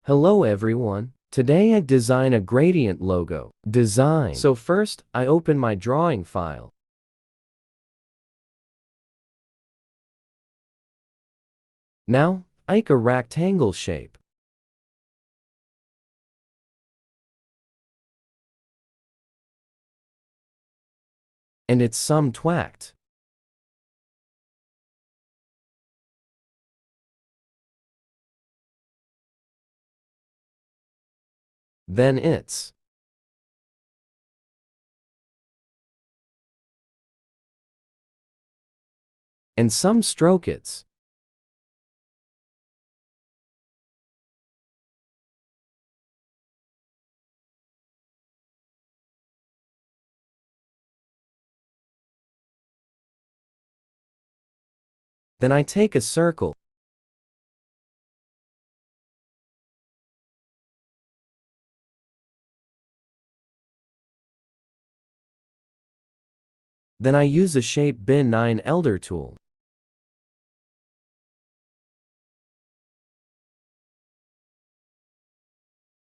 Hello everyone. Today I design a gradient logo. Design. So first, I open my drawing file. Now, I make a rectangle shape. And it's some twacked. Then it's. And some stroke it's. Then I take a circle. Then I use a shape bin 9 elder tool.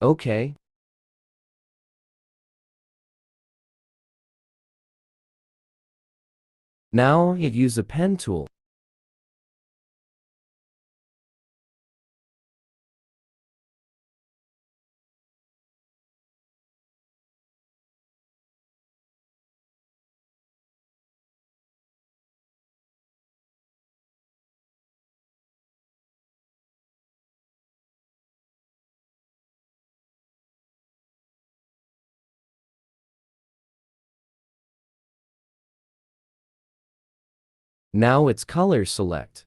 Okay. Now I use a pen tool. Now it's color select.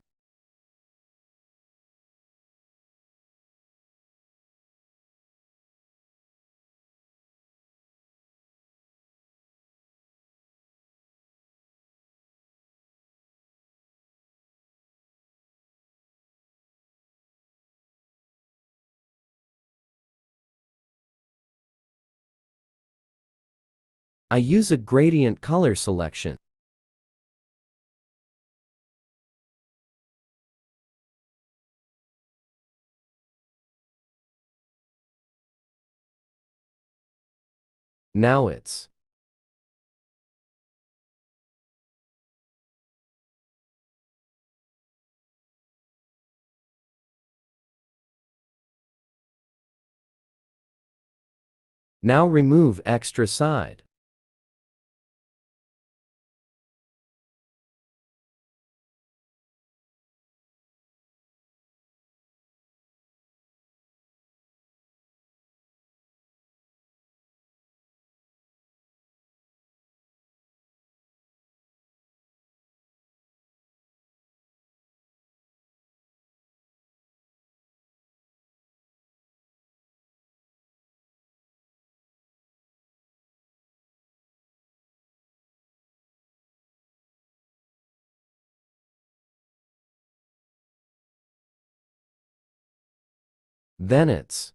I use a gradient color selection. Now it's. Now remove extra side. Then it's.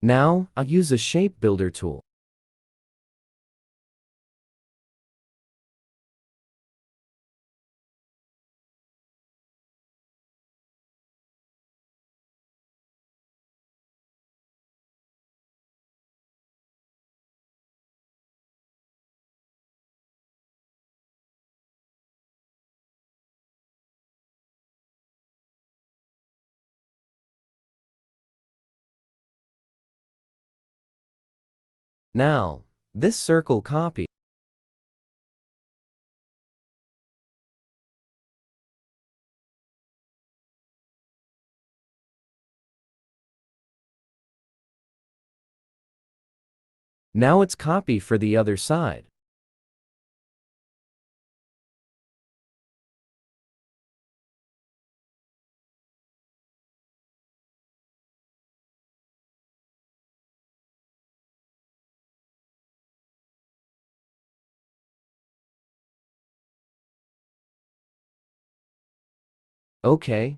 Now, I'll use a shape builder tool. Now, this circle copy. Now it's copy for the other side. Okay.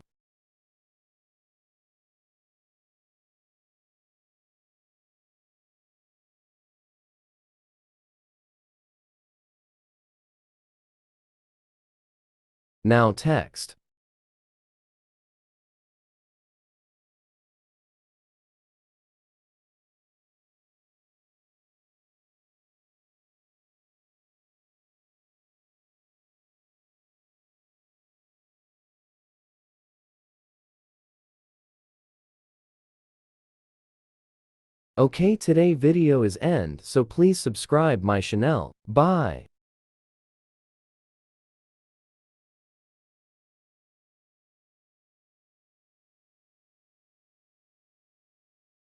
Now text. Okay, today video is end, so please subscribe my channel. Bye.